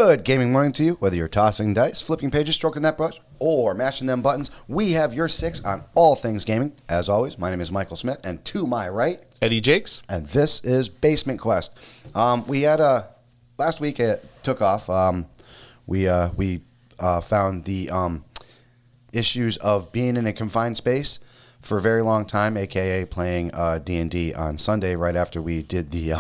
Good gaming morning to you, whether you're tossing dice, flipping pages, stroking that brush, or mashing them buttons. We have your six on all things gaming. As always, my name is Michael Smith, and to my right, Eddie Jakes. And this is Basement Quest. We had last week it took off. We found the issues of being in a confined space for a very long time, a.k.a. playing D&D on Sunday right after we did the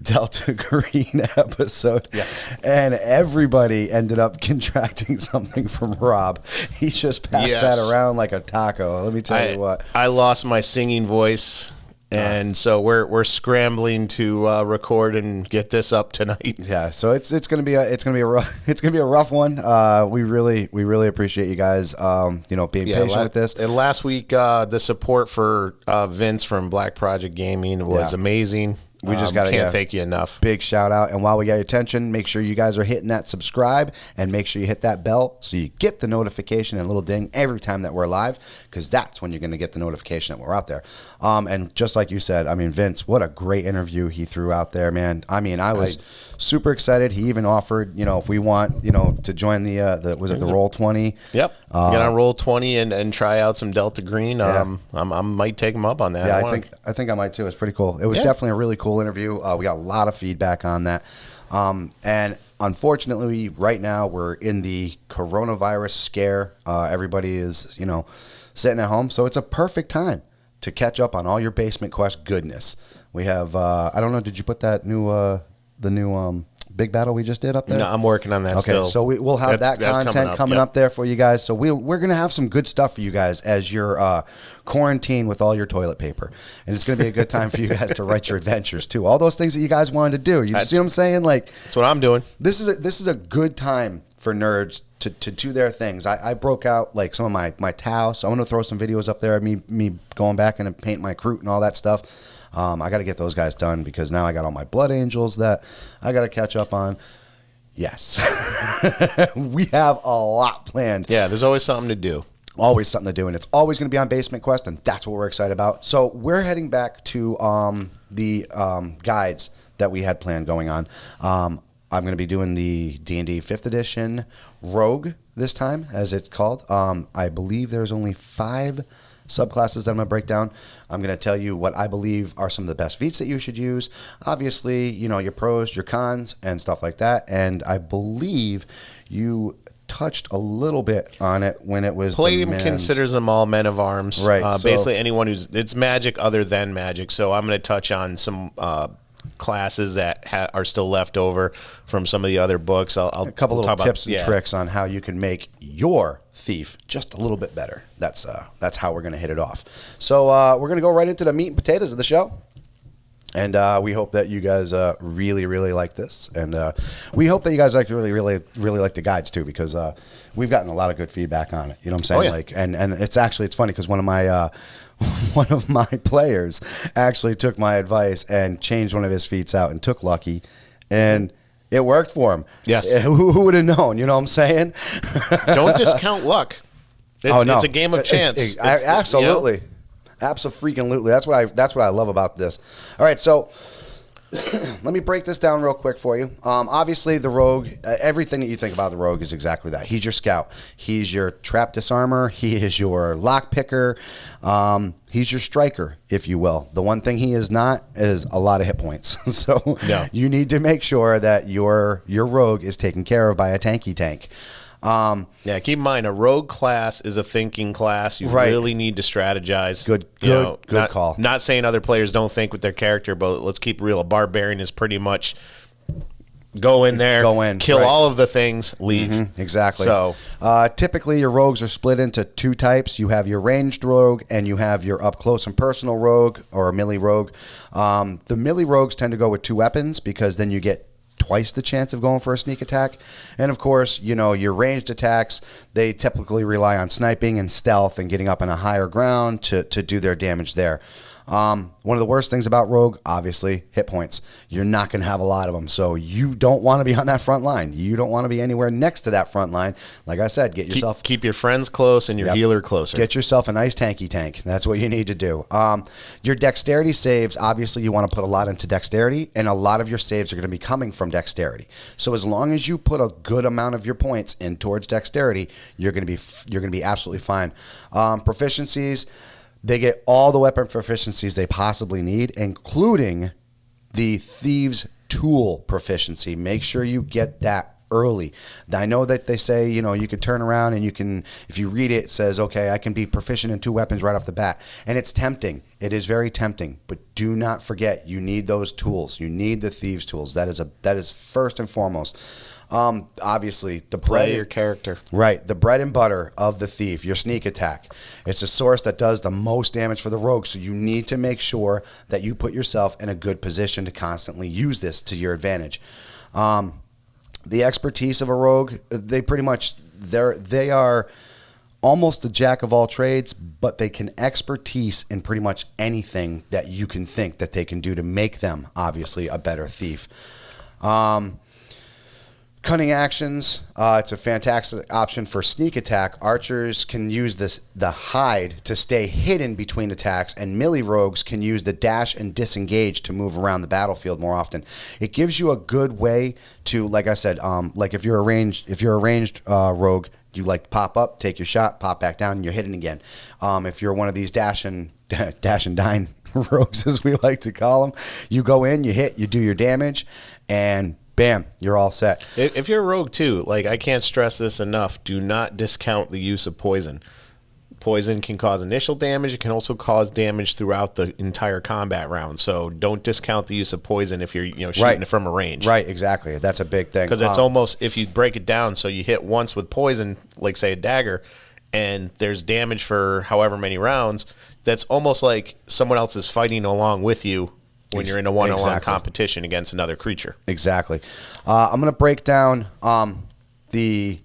Delta Green episode. Yes. And everybody ended up contracting something from Rob. He just passed that around like a taco. Let me tell you what. I lost my singing voice. And so we're scrambling to record and get this up tonight. Yeah, so it's gonna be a rough one. We really appreciate you guys, being patient with this. And last week, the support for Vince from Black Project Gaming was amazing. We just can't thank you enough. Big shout out. And while we got your attention, make sure you guys are hitting that subscribe and make sure you hit that bell so you get the notification and little ding every time that we're live, because that's when you're going to get the notification that we're out there. And just like you said, Vince, what a great interview he threw out there, man. I was super excited. He even offered, if we want, to join the Roll20? Yep. Get on Roll20 and try out some Delta Green. I might take him up on that. Yeah, I think I might too. It's pretty cool. It was definitely a really cool interview. We got a lot of feedback on that. And unfortunately, right now we're in the coronavirus scare. Everybody is, sitting at home. So it's a perfect time to catch up on all your Basement Quest goodness. We have, I don't know, did you put that the new big battle we just did up there? No, I'm working on that still. So we'll have that content coming up there for you guys. So we're going to have some good stuff for you guys as you're quarantined with all your toilet paper. And it's going to be a good time for you guys to write your adventures too. All those things that you guys wanted to do. You see what I'm saying? That's what I'm doing. This is a good time for nerds to do their things. I broke out some of my Tau, so I'm going to throw some videos up there of me going back and paint my Kroot and all that stuff. I got to get those guys done because now I got all my Blood Angels that I got to catch up on. Yes. We have a lot planned. Yeah, there's always something to do. Always something to do, and it's always going to be on Basement Quest, and that's what we're excited about. So we're heading back to the guides that we had planned going on. I'm going to be doing the D&D 5th edition Rogue this time, as it's called. I believe there's only 5 subclasses that I'm going to break down. I'm going to tell you what I believe are some of the best feats that you should use. Obviously, your pros, your cons, and stuff like that. And I believe you touched a little bit on it when it was Palladium considers them all men of arms. Right. Basically, anyone it's magic other than magic. So I'm going to touch on some classes that are still left over from some of the other books. A couple little tips and tricks on how you can make your thief just a little bit better. That's how we're going to hit it off. So we're going to go right into the meat and potatoes of the show. And we hope that you guys really, really like this. And we hope that you guys really, really, really like the guides too, because we've gotten a lot of good feedback on it. You know what I'm saying? And it's funny because one of my players actually took my advice and changed one of his feats out and took Lucky, and it worked for him. Yes. Who would have known? You know what I'm saying? Don't discount luck. It's a game of chance. Absolutely. Absolutely. That's what I love about this. All right, so let me break this down real quick for you. Obviously, the rogue, everything that you think about the rogue is exactly that. He's your scout. He's your trap disarmer. He is your lock picker. He's your striker, if you will. The one thing he is not is a lot of hit points. So you need to make sure that your rogue is taken care of by a tanky tank. Keep in mind, a rogue class is a thinking class. You really need to strategize. Good call. Not saying other players don't think with their character, but let's keep real. A barbarian is pretty much go in there, kill all of the things, leave. Mm-hmm, exactly. So typically your rogues are split into 2 types. You have your ranged rogue and you have your up close and personal rogue or a melee rogue. The melee rogues tend to go with 2 weapons because then you get twice the chance of going for a sneak attack. And of course, your ranged attacks, they typically rely on sniping and stealth and getting up on a higher ground to do their damage there. One of the worst things about rogue, obviously, hit points. You're not going to have a lot of them, so you don't want to be on that front line. You don't want to be anywhere next to that front line. Like I said, get yourself... Keep your friends close and your healer closer. Get yourself a nice tanky tank. That's what you need to do. Your dexterity saves, obviously, you want to put a lot into dexterity, and a lot of your saves are going to be coming from dexterity. So as long as you put a good amount of your points in towards dexterity, you're going to be absolutely fine. Proficiencies, they get all the weapon proficiencies they possibly need, including the Thieves Tool proficiency. Make sure you get that early. I know that they say, you can turn around and you can, if you read it, it says, okay, I can be proficient in 2 weapons right off the bat. And it's tempting. It is very tempting. But do not forget, you need those tools. You need the Thieves Tools. That is first and foremost. Obviously, the play your character. Right. The bread and butter of the thief, your sneak attack. It's a source that does the most damage for the rogue, so you need to make sure that you put yourself in a good position to constantly use this to your advantage. The expertise of a rogue, they are almost the jack of all trades, but they can expertise in pretty much anything that you can think that they can do to make them, obviously, a better thief. Cunning actions, it's a fantastic option for sneak attack. Archers can use the hide to stay hidden between attacks, and melee rogues can use the dash and disengage to move around the battlefield more often. It gives you a good way to, like I said, like if you're a ranged rogue, you like pop up, take your shot, pop back down, and you're hidden again. If you're one of these dash and dine rogues, as we like to call them, you go in, you hit, you do your damage, and bam, you're all set. If you're a rogue too, like I can't stress this enough, do not discount the use of poison. Poison can cause initial damage. It can also cause damage throughout the entire combat round. So don't discount the use of poison if you're shooting it from a range. Right, exactly. That's a big thing. Because it's almost, if you break it down, so you hit once with poison, like say a dagger, and there's damage for however many rounds, that's almost like someone else is fighting along with you when you're in a one-on-one competition against another creature. Exactly. I'm going to break down the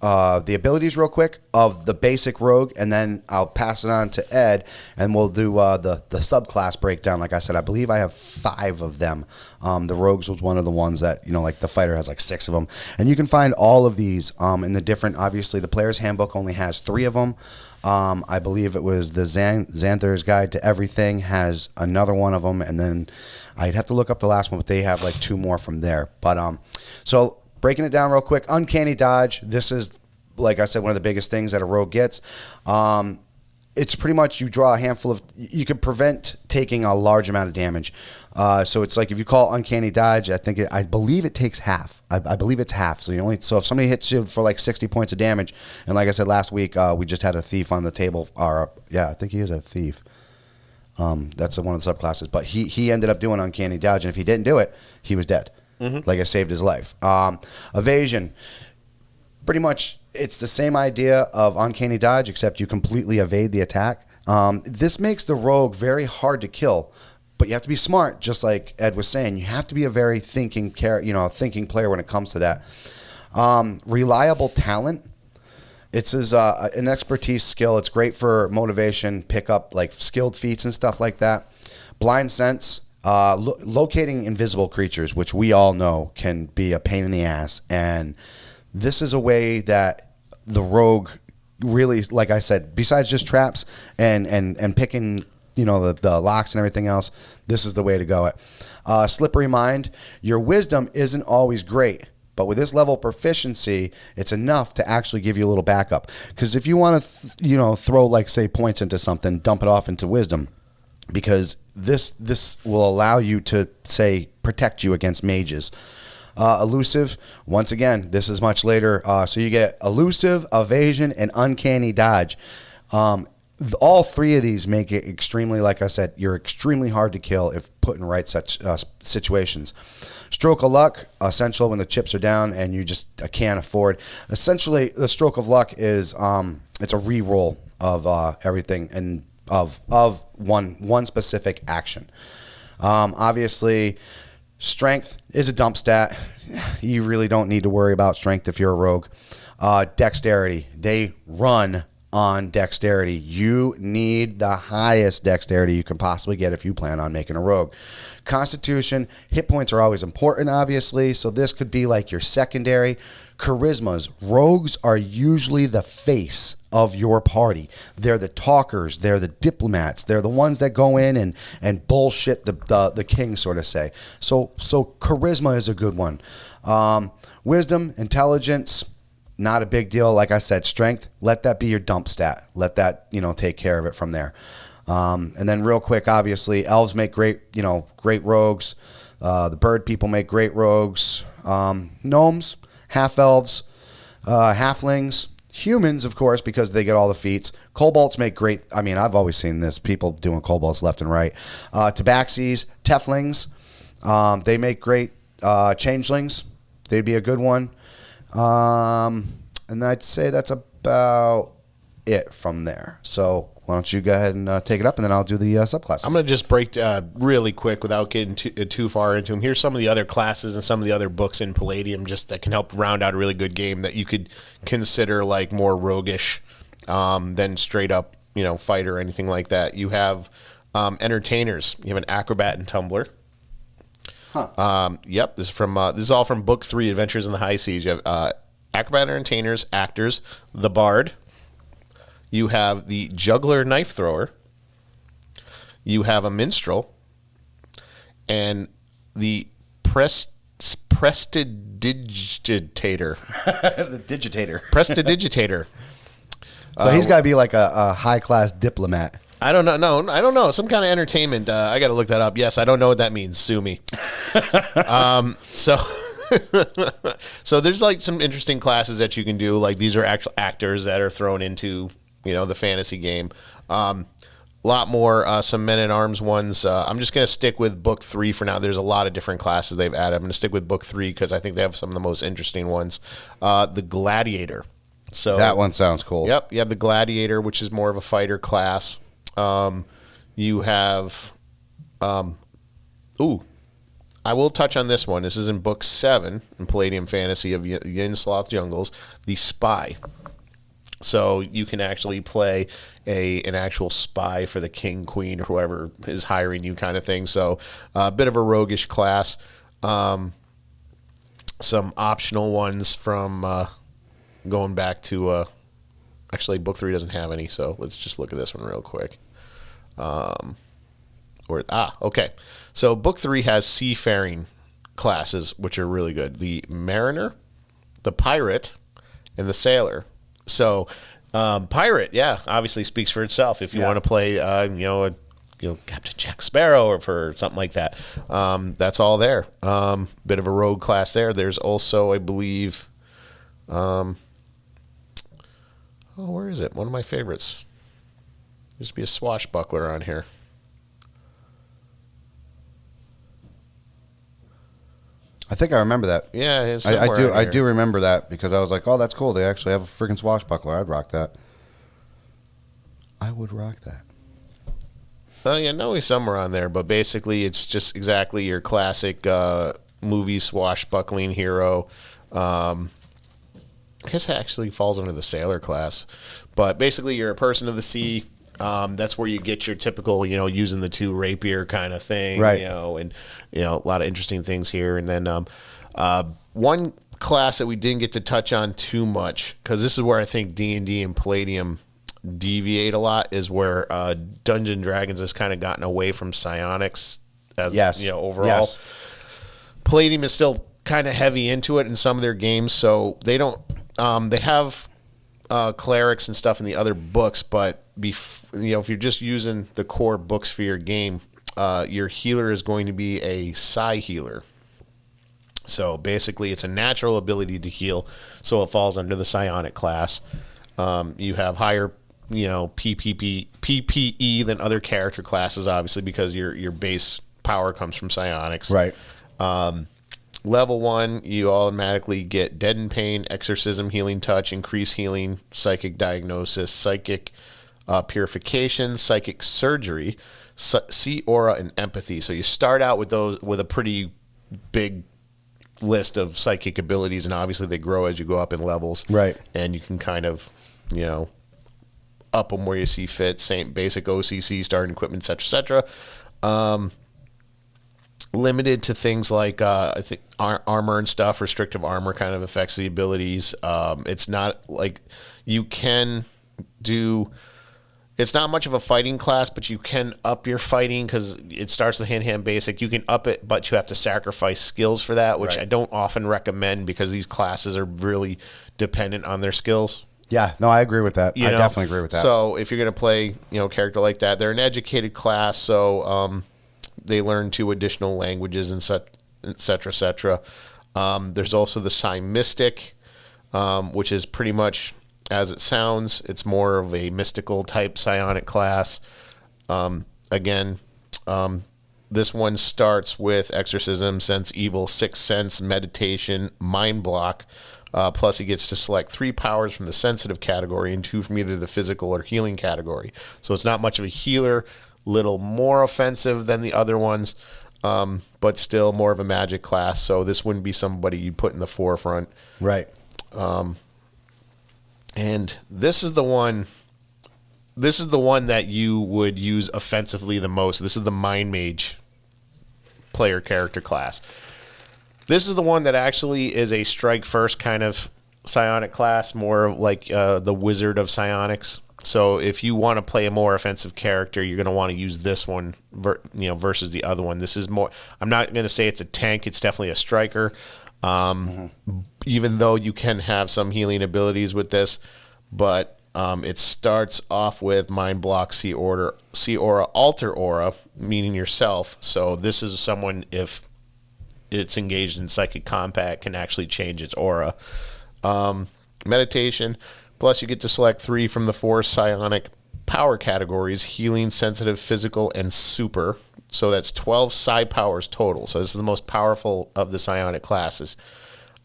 abilities real quick of the basic rogue, and then I'll pass it on to Ed, and we'll do the subclass breakdown. Like I said, I believe I have 5 of them. The rogues was one of the ones that, like the fighter has like 6 of them. And you can find all of these in the different, obviously the player's handbook only has 3 of them. I believe it was the Xanther's Guide to Everything has another one of them, and then I'd have to look up the last one, but they have like 2 more from there. But so breaking it down real quick, Uncanny Dodge. This is, like I said, one of the biggest things that a rogue gets. It's pretty much you draw a handful of. You can prevent taking a large amount of damage. So it's like if you call Uncanny Dodge, I believe it takes half. I believe it's half. So so if somebody hits you for like 60 points of damage, and like I said last week, we just had a thief on the table. I think he is a thief. That's one of the subclasses. But he ended up doing Uncanny Dodge, and if he didn't do it, he was dead. Mm-hmm. Like it saved his life. Evasion. Pretty much, it's the same idea of Uncanny Dodge, except you completely evade the attack. This makes the rogue very hard to kill, but you have to be smart, just like Ed was saying. You have to be a very thinking player when it comes to that. Reliable talent. It's an expertise skill. It's great for motivation, pick up like skilled feats and stuff like that. Blind sense. Locating invisible creatures, which we all know can be a pain in the ass, and this is a way that the rogue really, like I said, besides just traps and picking, the locks and everything else, this is the way to go. Slippery mind. Your wisdom isn't always great, but with this level of proficiency, it's enough to actually give you a little backup. Because if you want to, throw like say points into something, dump it off into wisdom, because this will allow you to say protect you against mages. Elusive, once again, this is much later. So you get elusive, evasion, and uncanny dodge. All 3 of these make it extremely, like I said, you're extremely hard to kill if put in right such situations. Stroke of luck, essential when the chips are down and you just can't afford. Essentially, the stroke of luck is it's a re-roll of everything and of one specific action. Obviously, strength is a dump stat. You really don't need to worry about strength if you're a rogue. Dexterity. They run on dexterity. You need the highest dexterity you can possibly get if you plan on making a rogue. Constitution, hit points are always important, obviously, so this could be like your secondary. Charismas, rogues are usually the face of your party. They're the talkers, they're the diplomats, they're the ones that go in and bullshit the king, sort of say. So charisma is a good one. Wisdom, intelligence, not a big deal. Like I said, strength, let that be your dump stat. Let that, take care of it from there. And then real quick, obviously, elves make great rogues. The bird people make great rogues. Gnomes, half-elves, halflings, humans, of course, because they get all the feats. Kobolds make great, I've always seen this, people doing kobolds left and right. Tabaxis, Teflings, they make great changelings. They'd be a good one. And I'd say that's about it from there. So why don't you go ahead and take it up, and then I'll do the subclasses. I'm going to just break really quick without getting too far into them. Here's some of the other classes and some of the other books in Palladium just that can help round out a really good game that you could consider like more roguish than straight up, fight or anything like that. You have entertainers. You have an acrobat and tumbler. Huh. Yep. This is all from Book 3, Adventures in the High Seas. You have acrobat, entertainers, actors, the bard. You have the juggler, knife thrower. You have a minstrel, and the prestidigitator. The digitator. Prestidigitator. So he's got to be like a high class diplomat. I don't know. No, I don't know. Some kind of entertainment. I got to look that up. Yes, I don't know what that means. Sue me. So there's like some interesting classes that you can do. Like these are actual actors that are thrown into, the fantasy game. A lot more some men-at-arms ones. I'm just going to stick with Book 3 for now. There's a lot of different classes they've added. I'm going to stick with Book 3 because I think they have some of the most interesting ones. The Gladiator. So that one sounds cool. Yep, you have the Gladiator, which is more of a fighter class. You have, I will touch on this one. This is in Book 7 in Palladium Fantasy of Yinsloth Jungles, the Spy. So you can actually play an actual spy for the king, queen, or whoever is hiring you kind of thing. So a bit of a roguish class. Some optional ones from going back to, actually Book 3 doesn't have any, so let's just look at this one real quick. Okay. So Book 3 has Seafaring Classes, which are really good. The Mariner, the Pirate, and the Sailor. So, pirate, obviously speaks for itself. If you want to play, Captain Jack Sparrow or for something like that, that's all there. Bit of a rogue class there. There's also, I believe, where is it? One of my favorites. There used to be a Swashbuckler on here. I think I remember that. Yeah, I do remember that because I was like, oh, that's cool. They actually have a freaking swashbuckler. I'd rock that. I would rock that. No, he's somewhere on there, but basically it's just exactly your classic movie swashbuckling hero. I guess it actually falls under the sailor class, but basically you're a person of the sea. That's where you get your typical, using the two rapier kind of thing, right? And a lot of interesting things here. And then one class that we didn't get to touch on too much, because this is where I think D&D and Palladium deviate a lot, is where Dungeons & Dragons has kind of gotten away from psionics as overall. Yes. Palladium is still kind of heavy into it in some of their games, so they don't. They have clerics and stuff in the other books, but if you're just using the core books for your game, your healer is going to be a psi healer. So basically, it's a natural ability to heal, so it falls under the psionic class. You have higher, PPE than other character classes, obviously, because your base power comes from psionics. Right. Level 1, you automatically get Deaden Pain, Exorcism, Healing Touch, Increase Healing, Psychic Diagnosis, Psychic Purification, Psychic Surgery, See Aura, and Empathy. So you start out with those with a pretty big list of psychic abilities, and obviously they grow as you go up in levels. Right. And you can kind of, up them where you see fit. Same basic OCC, starting equipment, etc., etc. Limited to things like I think armor and stuff. Restrictive armor kind of affects the abilities. It's not like you can do. It's not much of a fighting class, but you can up your fighting because it starts with hand basic. You can up it, but you have to sacrifice skills for that, which I don't often recommend because these classes are really dependent on their skills. Yeah, no, I agree with that. I definitely agree with that. So if you're going to play, a character like that, they're an educated class, so they learn 2 additional languages and such, et cetera, et cetera. There's also the Psi Mystic, which is pretty much as it sounds. It's more of a mystical type psionic class. Again, this one starts with Exorcism, Sense Evil, Sixth Sense, Meditation, Mind Block. Plus, he gets to select 3 powers from the sensitive category and 2 from either the physical or healing category. So it's not much of a healer. Little more offensive than the other ones, but still more of a magic class. So this wouldn't be somebody you put in the forefront. Right. And this is the one. This is the one that you would use offensively the most. This is the Mind Mage player character class. This is the one that actually is a strike first kind of psionic class, more like the Wizard of Psionics. So if you want to play a more offensive character, you're going to want to use this one, versus the other one. This is more. I'm not going to say it's a tank. It's definitely a striker. Even though you can have some healing abilities with this, but it starts off with Mind Block, See Aura, Alter Aura, meaning yourself. So this is someone, if it's engaged in psychic combat, can actually change its aura. Meditation. Plus, you get to select 3 from the 4 psionic power categories: healing, sensitive, physical, and super. So that's 12 psi powers total. So this is the most powerful of the psionic classes.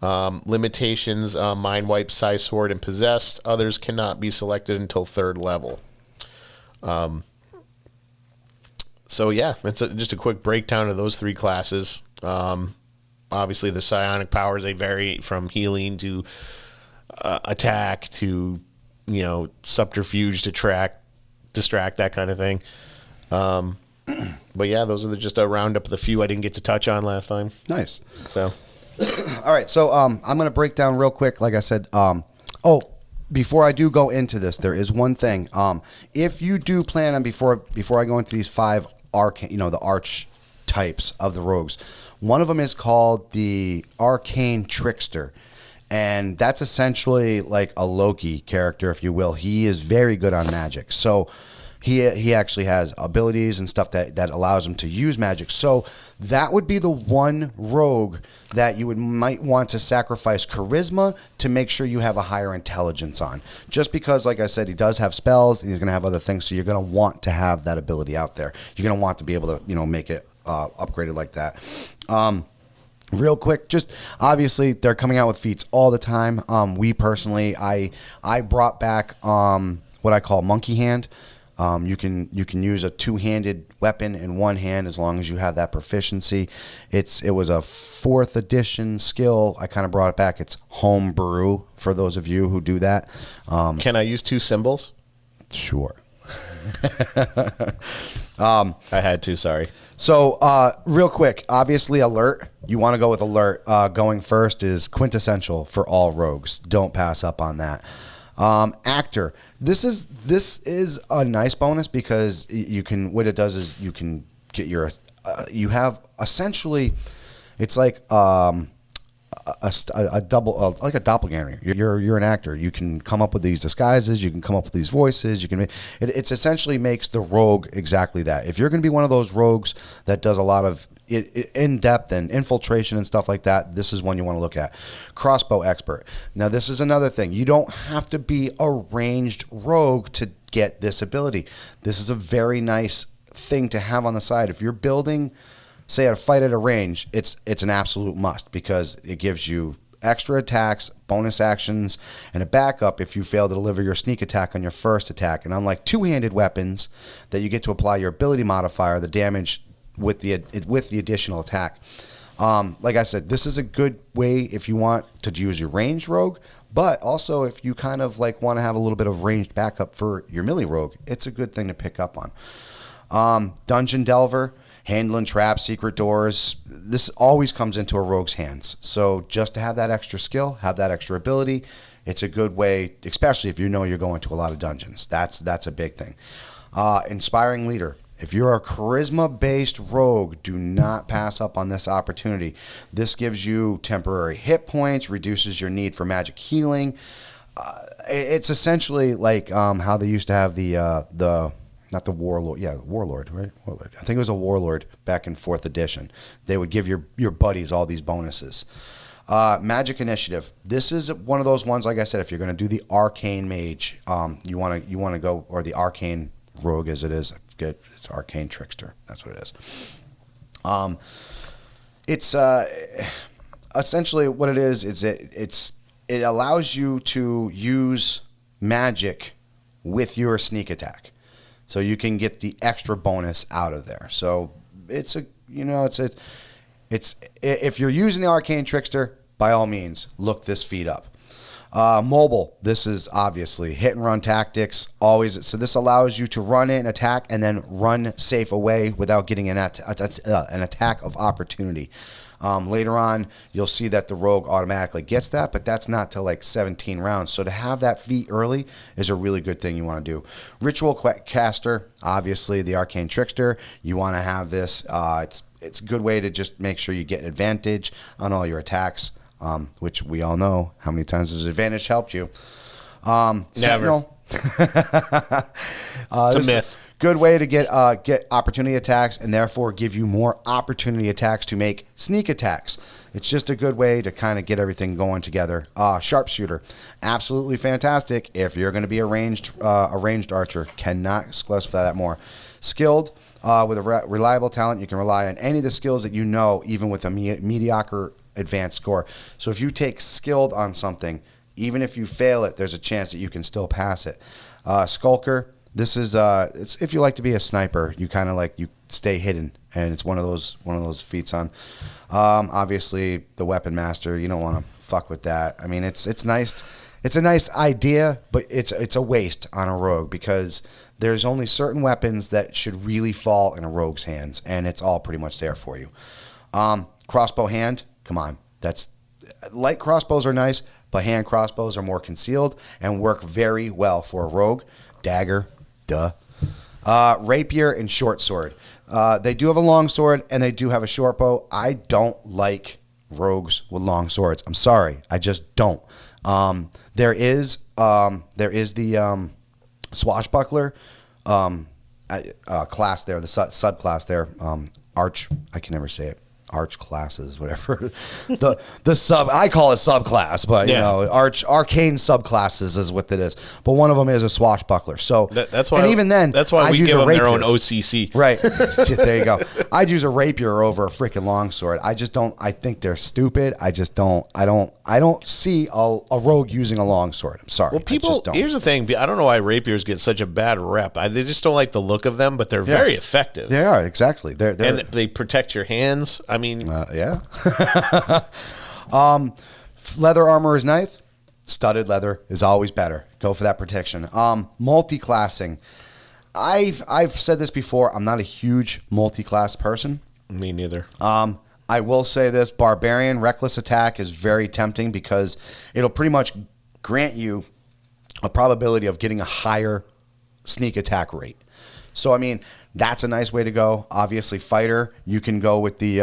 Limitations: Mind Wipe, Psi Sword, and Possessed. Others cannot be selected until 3rd level. So yeah, it's just a quick breakdown of those 3 classes. Obviously, the psionic powers, they vary from healing to attack to, subterfuge to distract, that kind of thing. But yeah, those are just a roundup of the few I didn't get to touch on last time. Nice. So, all right. So I'm going to break down real quick. Like I said, before I do go into this, there is one thing. If you do plan on before I go into these 5 arcane, the arch types of the rogues, one of them is called the Arcane Trickster. And that's essentially like a Loki character, if you will. He is very good on magic. So he actually has abilities and stuff that allows him to use magic. So that would be the one rogue that you might want to sacrifice charisma to make sure you have a higher intelligence on. Just because, like I said, he does have spells and he's going to have other things. So you're going to want to have that ability out there. You're going to want to be able to, make it upgraded like that. Real quick, just obviously they're coming out with feats all the time. We personally, I brought back what I call monkey hand. You can use a 2-handed weapon in one hand as long as you have that proficiency. It was a 4th edition skill. I kind of brought it back. It's homebrew for those of you who do that. can I use 2 symbols? Sure. I had to. Sorry. So, real quick, obviously, alert. You want to go with alert. Going first is quintessential for all rogues. Don't pass up on that. Actor. This is a nice bonus because you can. What it does is you can get your. You have essentially, it's like a double, like a doppelganger. You're an actor. You can come up with these disguises. You can come up with these voices. You can. It's essentially makes the rogue exactly that. If you're going to be one of those rogues that does a lot of in depth and infiltration and stuff like that, this is one you want to look at. Crossbow Expert. Now, this is another thing. You don't have to be a ranged rogue to get this ability. This is a very nice thing to have on the side. If you're building, say, a fight at a range, it's an absolute must because it gives you extra attacks, bonus actions, and a backup if you fail to deliver your sneak attack on your first attack. And unlike 2-handed weapons that you get to apply your ability modifier, the damage with the additional attack. Like I said, this is a good way if you want to use your ranged rogue, But also, if you kind of like want to have a little bit of ranged backup for your melee rogue, it's a good thing to pick up on. Dungeon Delver, handling traps, secret doors. This always comes into a rogue's hands. So just to have that extra skill, have that extra ability, it's a good way, especially if you know you're going to a lot of dungeons. That's a big thing. Inspiring Leader. If you're a charisma-based rogue, do not pass up on this opportunity. This gives you temporary hit points, reduces your need for magic healing. It's essentially like how they used to have not the Warlord, Warlord, right? Warlord. I think it was a Warlord back in 4th edition. They would give your buddies all these bonuses. Magic Initiative. This is one of those ones, like I said, if you're going to do the Arcane Mage, you want to go, or the Arcane Rogue as it is. It's Arcane Trickster. That's what it is. It's essentially what it is. It allows you to use magic with your sneak attack, so you can get the extra bonus out of there. So it's if you're using the Arcane Trickster, by all means, look this feat up. Mobile, this is obviously hit and run tactics always. So this allows you to run in, attack, and then run safe away without getting an attack of opportunity. Later on, you'll see that the rogue automatically gets that, but that's not till like 17 rounds. So to have that feat early is a really good thing you want to do. Ritual Caster, obviously the Arcane Trickster. You want to have this. It's a good way to just make sure you get advantage on all your attacks. Which we all know how many times has advantage helped you. Never. Sentinel. It's a myth. Good way to get opportunity attacks and therefore give you more opportunity attacks to make sneak attacks. It's just a good way to kind of get everything going together. Sharpshooter, absolutely fantastic. If you're going to be a ranged archer, cannot specify that more. Skilled. With a reliable talent, you can rely on any of the skills that you know, even with a mediocre advanced score. So if you take skilled on something, even if you fail it, there's a chance that you can still pass it. Skulker, this is it's if you like to be a sniper, you kind of like you stay hidden, and it's one of those feats on. Obviously, the Weapon Master, you don't want to fuck with that. I mean, it's nice. It's a nice idea, but it's a waste on a rogue because there's only certain weapons that should really fall in a rogue's hands, and it's all pretty much there for you. Crossbow hand, come on. Light crossbows are nice, but hand crossbows are more concealed and work very well for a rogue. Dagger, duh. Rapier and short sword. They do have a long sword, and they do have a short bow. I don't like rogues with long swords. I'm sorry, I just don't. There is the Swashbuckler class there, the subclass there. Arch, I can never say it. Arch classes, whatever. the sub, I call it subclass, but you know, arcane subclasses is what it is. But one of them is a swashbuckler. So that's why. And even then, that's why I'd we use give a them rapier. their own OCC. Right. There you go. I'd use a rapier over a freaking longsword. I just don't. I think they're stupid. I just don't. I don't see a rogue using a longsword. I'm sorry. Well, people. I just don't. Here's the thing. I don't know why rapiers get such a bad rep. They just don't like the look of them, but they're very effective. They are exactly. And they protect your hands. I mean, yeah. Leather armor is nice. Studded leather is always better. Go for that protection. Multi-classing. I've said this before. I'm not a huge multi-class person. Me neither. I will say this: Barbarian Reckless Attack is very tempting because it'll pretty much grant you a probability of getting a higher sneak attack rate. So, I mean, that's a nice way to go. Obviously, fighter, you can go with the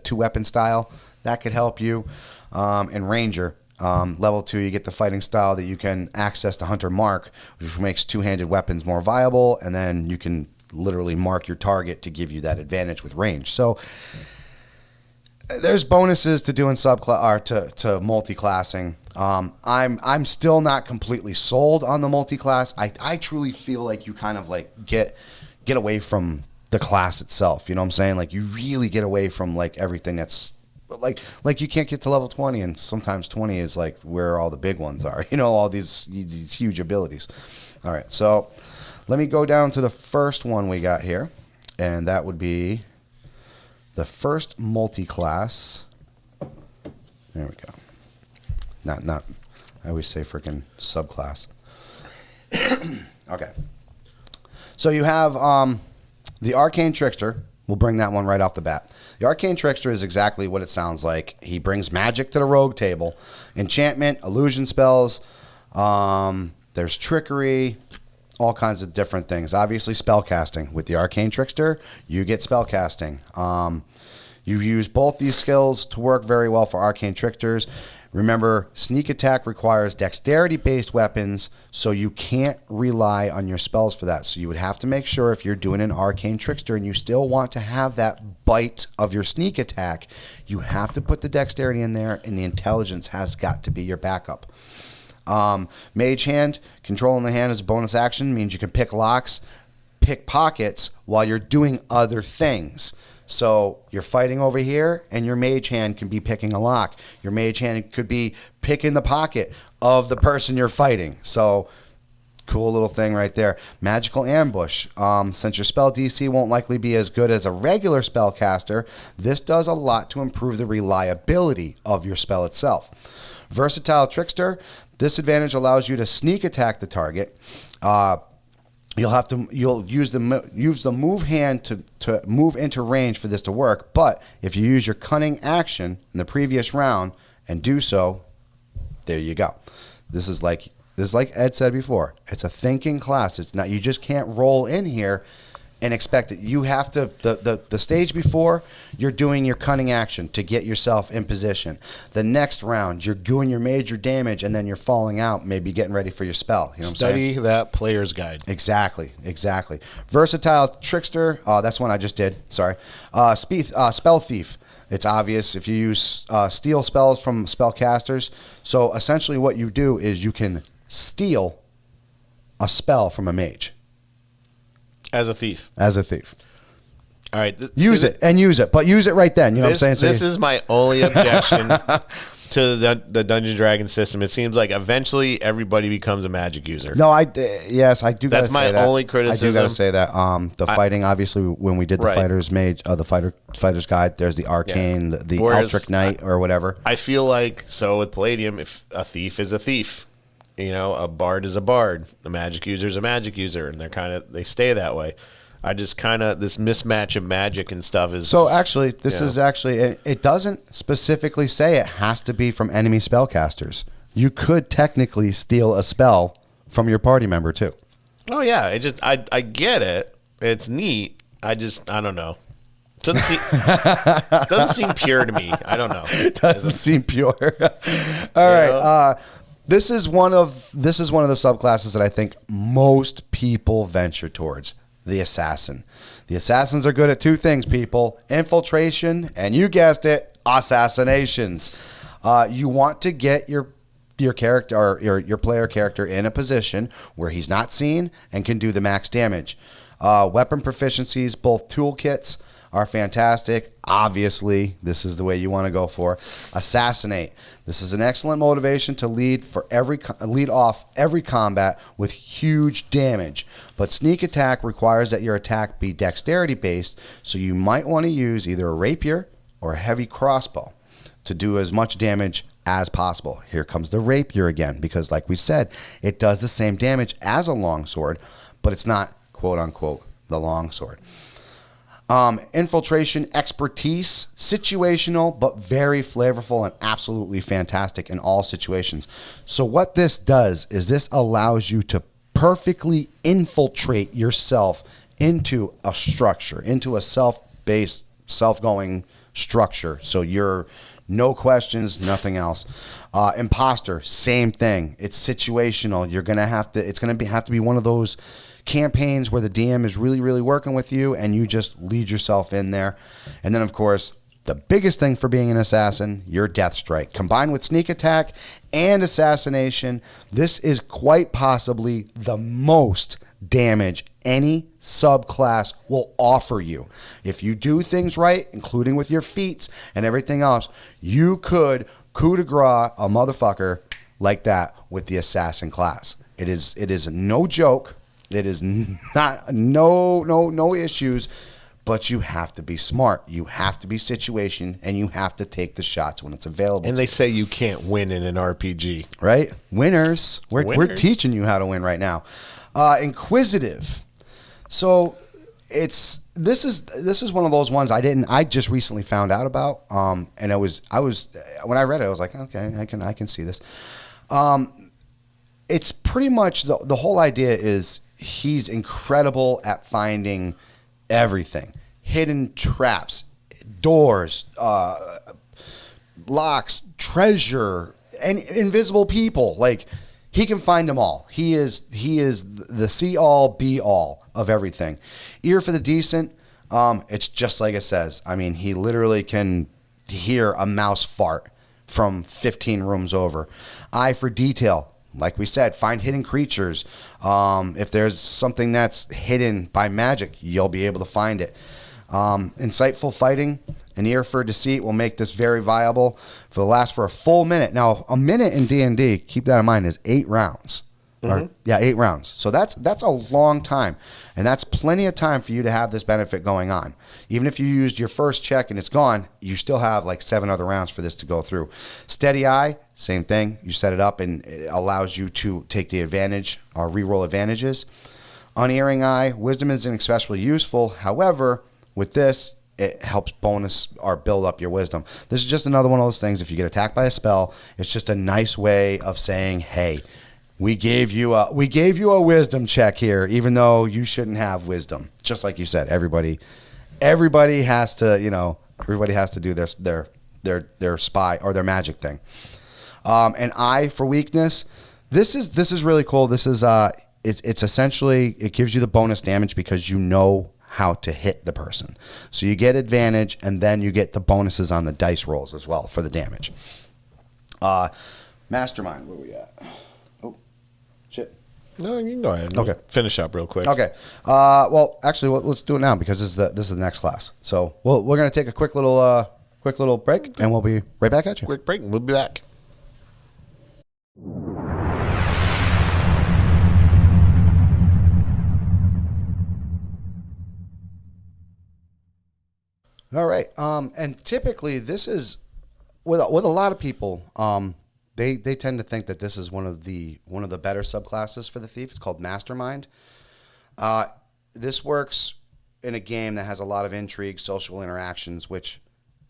two weapon style. That could help you. And ranger, level 2, you get the fighting style that you can access the hunter mark, which makes two-handed weapons more viable, and then you can literally mark your target to give you that advantage with range. So there's bonuses to doing to multi-classing. I'm still not completely sold on the multi-class. I truly feel like you kind of like get away from the class itself. You know what I'm saying? Like you really get away from like everything that's like you can't get to level 20, and sometimes 20 is like where all the big ones are. You know, all these huge abilities. All right, so let me go down to the first one we got here, and that would be the first multi-class. There we go. Not. I always say freaking subclass. Okay. So you have the Arcane Trickster. We'll bring that one right off the bat. The Arcane Trickster is exactly what it sounds like. He brings magic to the rogue table. Enchantment, illusion spells. There's trickery. All kinds of different things. Obviously, spellcasting. With the Arcane Trickster, you get spellcasting. You use both these skills to work very well for Arcane Tricksters. Remember, sneak attack requires dexterity-based weapons, so you can't rely on your spells for that. So you would have to make sure if you're doing an Arcane Trickster and you still want to have that bite of your sneak attack, you have to put the dexterity in there, and the intelligence has got to be your backup. Mage Hand, controlling the hand as a bonus action means you can pick locks, pick pockets while you're doing other things. So you're fighting over here, and your mage hand can be picking a lock. Your mage hand could be picking the pocket of the person you're fighting. So cool little thing right there. Magical Ambush. Since your spell DC won't likely be as good as a regular spellcaster, this does a lot to improve the reliability of your spell itself. Versatile Trickster. This advantage allows you to sneak attack the target. You'll use the move hand to move into range for this to work. But if you use your cunning action in the previous round and do so, there you go. This is like Ed said before. It's a thinking class. It's not, you just can't roll in here and expect it. You have to, the stage before, you're doing your cunning action to get yourself in position. The next round, you're doing your major damage, and then you're falling out, maybe getting ready for your spell. You know what I'm saying? Study that player's guide. Exactly. Versatile Trickster, that's one I just did, sorry. Spell Thief. It's obvious if you use steal spells from spellcasters. So essentially what you do is you can steal a spell from a mage. As a thief. All right. Use it, but use it right then. You know what I'm saying? This is my only objection to the Dungeon Dragon system. It seems like eventually everybody bemes a magic user. No, yes, I do. That's my only criticism. I do got to say that. The fighting, obviously, when we did the fighter's mage, the fighter's guide, there's the arcane, the Altric Knight, or whatever. I feel like with Palladium, if a thief is a thief. You know, a bard is a bard. A magic user is a magic user, and they stay that way. I just this mismatch of magic and stuff is. So actually, it doesn't specifically say it has to be from enemy spellcasters. You could technically steal a spell from your party member too. Oh yeah, I get it. It's neat. I don't know. Doesn't seem pure to me. I don't know. It doesn't seem pure. All right. This is one of the subclasses that I think most people venture towards. The assassin. The assassins are good at two things, people: infiltration, and you guessed it, assassinations. You want to get your character or your player character in a position where he's not seen and can do the max damage. Weapon proficiencies, both toolkits, are fantastic. Obviously, this is the way you want to go for. Assassinate. This is an excellent motivation to lead off every combat with huge damage. But sneak attack requires that your attack be dexterity based, so you might want to use either a rapier or a heavy crossbow to do as much damage as possible. Here comes the rapier again, because like we said, it does the same damage as a longsword, but it's not quote unquote the longsword. Infiltration expertise, situational, but very flavorful and absolutely fantastic in all situations. So what this does is this allows you to perfectly infiltrate yourself into a structure, into a self-based, self-going structure. So you're no questions, nothing else. Imposter, same thing. It's situational. You're gonna have to be one of those campaigns where the DM is really, really working with you and you just lead yourself in there. And then, of course, the biggest thing for being an assassin, your death strike. Combined with sneak attack and assassination, this is quite possibly the most damage any subclass will offer you. If you do things right, including with your feats and everything else, you could coup de grace a motherfucker like that with the assassin class. It is no joke. It is not no issues, But you have to be smart. You have to be situation, and you have to take the shots when it's available. And they say you can't win in an RPG. Right? Winners. We're teaching you how to win right now. Inquisitive. So this is one of those ones I just recently found out about. And I was when I read it, I was like, okay, I can see this. It's pretty much the whole idea is he's incredible at finding everything. Hidden traps, doors, locks, treasure, and invisible people. Like, he can find them all. He is the see all be all of everything. Ear for the decent. It's just like it says. I mean, he literally can hear a mouse fart from 15 rooms over. Eye for detail. Like we said, find hidden creatures. If there's something that's hidden by magic, you'll be able to find it. Insightful fighting. An ear for deceit will make this very viable. For the last for a full minute. Now, a minute in D&D, keep that in mind, is 8 rounds. Mm-hmm. 8 rounds. So that's a long time. And that's plenty of time for you to have this benefit going on. Even if you used your first check and it's gone, you still have like 7 other rounds for this to go through. Steady eye, same thing. You set it up and it allows you to take the advantage or reroll advantages. Unerring eye, wisdom isn't especially useful. However, with this, it helps bonus or build up your wisdom. This is just another one of those things. If you get attacked by a spell, it's just a nice way of saying, hey, we gave you a wisdom check here, even though you shouldn't have wisdom. Just like you said, everybody has to, everybody has to do their spy or their magic thing. An eye for weakness. This is really cool. This is it's essentially, it gives you the bonus damage because you know how to hit the person. So you get advantage, and then you get the bonuses on the dice rolls as well for the damage. Mastermind, where we at? Oh, shit. No, you can go ahead. Okay. Finish up real quick. Okay. Well, actually, let's do it now because this is the next class. So we're going to take a quick little break, and we'll be right back at you. Quick break, and we'll be back. All right. And typically this is with a lot of people, they tend to think that this is one of the better subclasses for the thief. It's called Mastermind. This works in a game that has a lot of intrigue, social interactions, which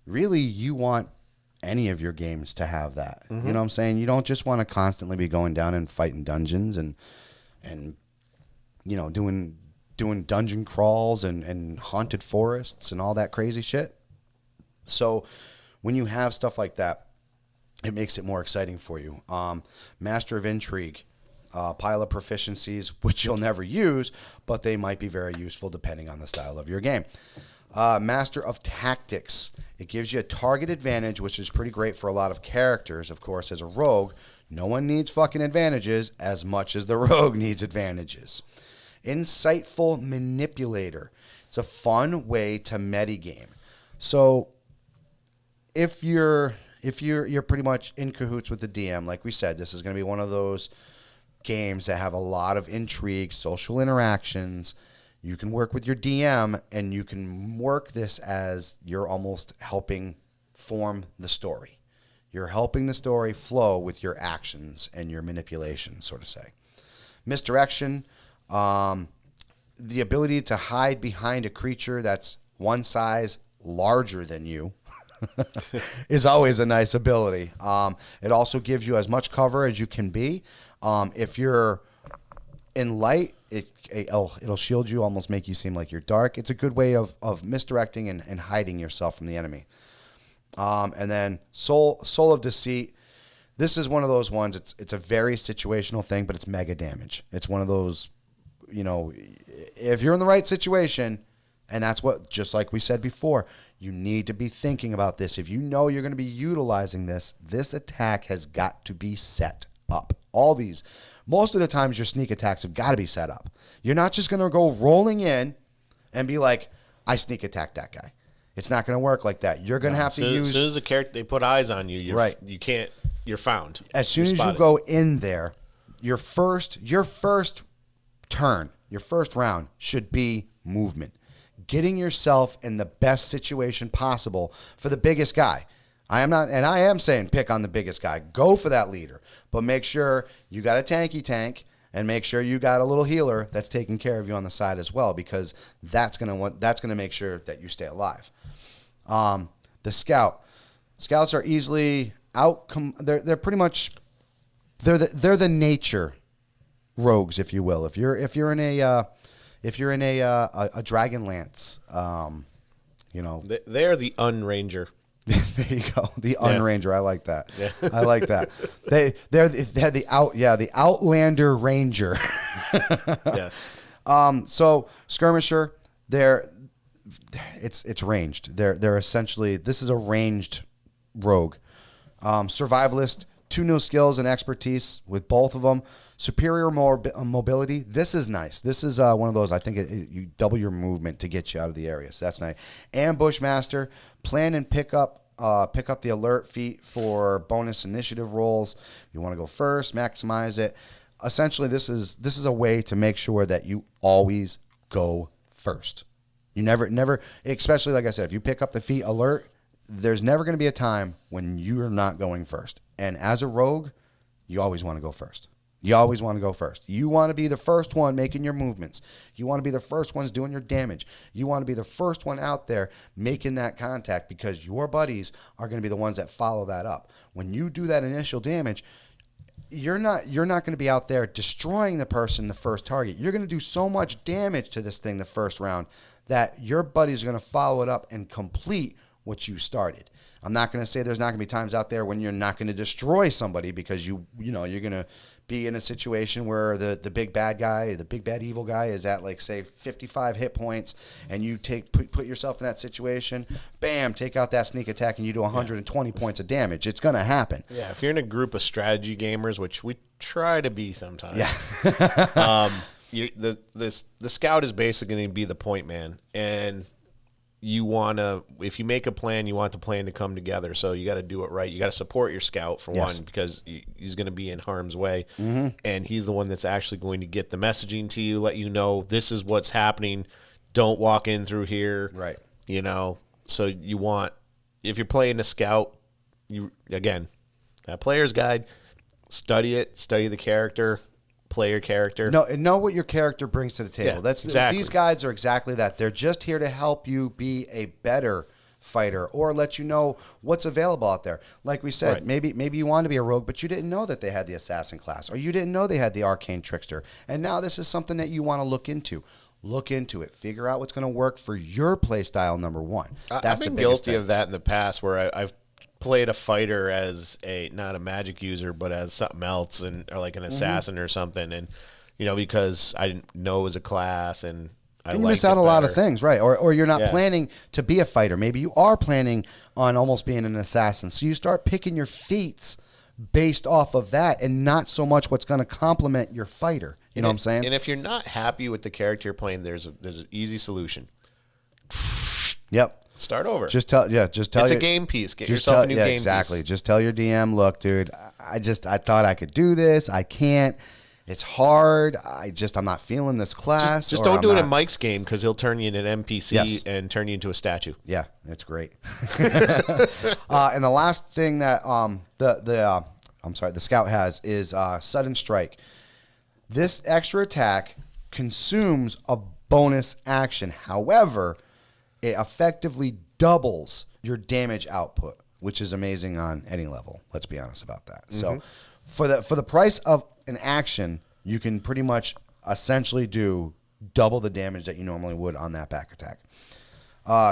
really you want any of your games to have that. Mm-hmm. You know what I'm saying? You don't just want to constantly be going down and fighting dungeons and doing dungeon crawls and haunted forests and all that crazy shit. So when you have stuff like that, it makes it more exciting for you. Master of Intrigue, pile of proficiencies, which you'll never use, but they might be very useful depending on the style of your game. Master of Tactics. It gives you a target advantage, which is pretty great for a lot of characters. Of course, as a rogue, no one needs fucking advantages as much as the rogue needs advantages. Insightful Manipulator. It's a fun way to metagame. So if you're pretty much in cahoots with the DM, like we said, this is going to be one of those games that have a lot of intrigue, social interactions. You can work with your DM, and you can work this as you're almost helping form the story. You're helping the story flow with your actions and your manipulation, so to say. Misdirection. The ability to hide behind a creature that's one size larger than you is always a nice ability. It also gives you as much cover as you can be. If you're in light, it'll shield you, almost make you seem like you're dark. It's a good way of misdirecting and hiding yourself from the enemy. And then Soul of Deceit. This is one of those ones. It's a very situational thing, but it's mega damage. It's one of those, if you're in the right situation, and that's what, just like we said before, you need to be thinking about this. If you know you're going to be utilizing this attack has got to be set up. Most of the times your sneak attacks have got to be set up. You're not just going to go rolling in and be like, I sneak attack that guy. It's not going to work like that. You're going to have to use... As soon as the character, they put eyes on you, right. You're found. As soon as you go in there, your first turn, your first round should be movement. getting yourself in the best situation possible for the biggest guy. I am saying pick on the biggest guy. Go for that leader, but make sure you got a tanky tank and make sure you got a little healer that's taking care of you on the side as well, because that's gonna make sure that you stay alive. The scouts are easily they're pretty much they're the nature rogues, if you will. If you're in a Dragonlance, they're the Unranger. There you go, the Unranger. I like that. Yeah. I like that. They're the Outlander Ranger. Yes. So skirmisher, it's ranged. They're essentially, this is a ranged rogue. Survivalist, 2 new skills and expertise with both of them. Superior mobility. This is nice. This is one of those, I think you double your movement to get you out of the area. So that's nice. Ambush master. Plan and pick up the alert feat for bonus initiative rolls. You want to go first, maximize it. Essentially, this is a way to make sure that you always go first. You never, especially like I said, if you pick up the feat alert, there's never going to be a time when you're not going first. And as a rogue, you always want to go first. You always want to go first. You want to be the first one making your movements. You want to be the first ones doing your damage. You want to be the first one out there making that contact, because your buddies are going to be the ones that follow that up. When you do that initial damage, you're not going to be out there destroying the person, the first target. You're going to do so much damage to this thing the first round that your buddies are going to follow it up and complete what you started. I'm not going to say there's not going to be times out there when you're not going to destroy somebody, because you're going to be in a situation where the big bad guy, the big bad evil guy is at, like, say 55 hit points, and you put yourself in that situation, bam, take out that sneak attack, and you do 120 points of damage. It's going to happen. Yeah, if you're in a group of strategy gamers, which we try to be sometimes. Yeah. The scout is basically going to be the point man, and if you make a plan, you want the plan to come together. So you got to do it right. You got to support your scout for one, because he's going to be in harm's way, and he's the one that's actually going to get the messaging to you, let you know this is what's happening. Don't walk in through here. Right. So if you're playing a scout, that player's guide, study it, study the character. Play your character. Know what your character brings to the table. Yeah, That's exactly. These guides are exactly that. They're just here to help you be a better fighter, or let you know what's available out there. Like we said, Right. maybe you want to be a rogue, but you didn't know that they had the assassin class, or you didn't know they had the arcane trickster, and now this is something that you want to look into. Look into it. Figure out what's going to work for your play style. Number one. I've been guilty of that in the past, where I've played a fighter as not a magic user, but as something else, or like an assassin or something, and because I didn't know it was a class, and you miss out a lot of things, right? Or you're not planning to be a fighter. Maybe you are planning on almost being an assassin, so you start picking your feats based off of that, and not so much what's going to complement your fighter. You know what I'm saying? And if you're not happy with the character you're playing, there's an easy solution. Yep. Start over. Just tell. It's a game piece. Get yourself a new game piece. Exactly. Just tell your DM, look, dude, I thought I could do this. I can't. It's hard. I'm not feeling this class. Just don't do it in Mike's game, because he'll turn you into an NPC and turn you into a statue. Yeah, it's great. And the last thing that the scout has is sudden strike. This extra attack consumes a bonus action. However, it effectively doubles your damage output, which is amazing on any level. Let's be honest about that. So for the price of an action, you can pretty much essentially do double the damage that you normally would on that back attack.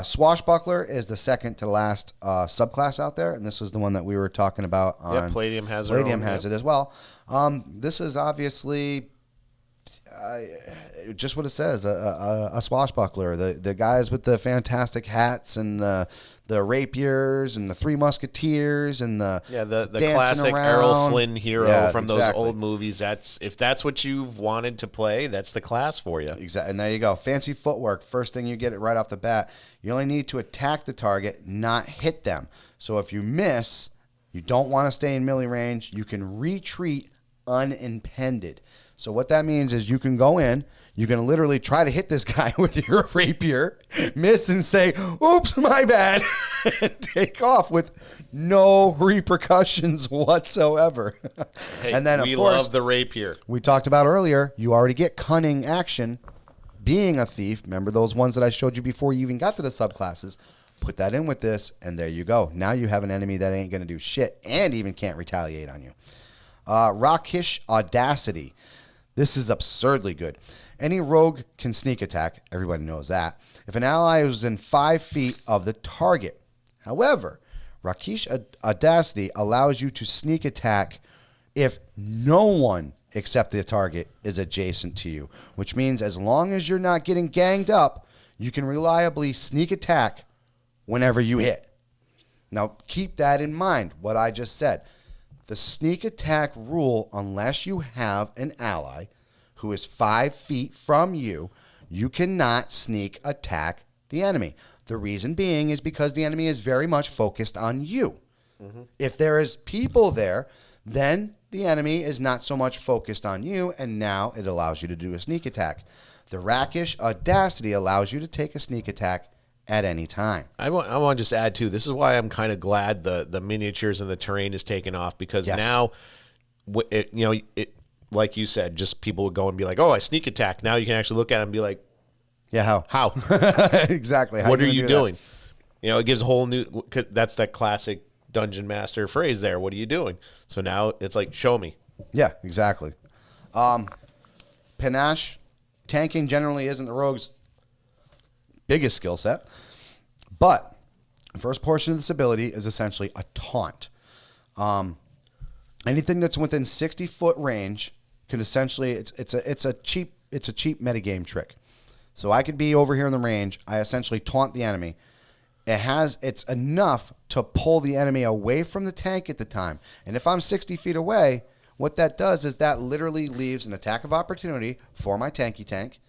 Swashbuckler is the second to last subclass out there, and this is the one that we were talking about. Palladium has it as well. This is obviously just what it says, a swashbuckler. The guys with the fantastic hats and the rapiers and the Three Musketeers and the classic around. Errol Flynn hero from those exactly. old movies. If that's what you've wanted to play, that's the class for you. Exactly, and there you go. Fancy footwork. First thing you get it right off the bat. You only need to attack the target, not hit them. So if you miss, you don't want to stay in melee range. You can retreat unimpeded. So what that means is you can go in, you can literally try to hit this guy with your rapier, miss and say, oops, my bad, and take off with no repercussions whatsoever. Hey, and then, of we course, love the rapier. we talked about earlier, you already get cunning action being a thief. Remember those ones that I showed you before you even got to the subclasses? Put that in with this, and there you go. Now you have an enemy that ain't going to do shit and even can't retaliate on you. Rockish Audacity. This is absurdly good. Any rogue can sneak attack. Everybody knows that. If an ally is within 5 feet of the target. However, Rockish Audacity allows you to sneak attack if no one except the target is adjacent to you, which means as long as you're not getting ganged up, you can reliably sneak attack whenever you hit. Now, keep that in mind, what I just said. The sneak attack rule, unless you have an ally who is 5 feet from you, you cannot sneak attack the enemy. The reason being is because the enemy is very much focused on you. Mm-hmm. If there is people there, then the enemy is not so much focused on you, and now it allows you to do a sneak attack. The Rockish Audacity allows you to take a sneak attack at any time. I want to just add too. This is why I'm kind of glad the miniatures and the terrain is taken off, because now, like you said, just people would go and be like, "Oh, I sneak attack." Now you can actually look at it and be like, "Yeah, how? Exactly? What are you doing?" It gives a whole new. 'Cause that's that classic dungeon master phrase there. What are you doing? So now it's like, show me. Yeah, exactly. Panache, tanking generally isn't the rogue's biggest skill set, but the first portion of this ability is essentially a taunt. Anything that's within 60-foot range can essentially it's a cheap metagame trick. So I could be over here in the range. I essentially taunt the enemy. It's enough to pull the enemy away from the tank at the time. And if I'm 60 feet away, what that does is that literally leaves an attack of opportunity for my tanky tank.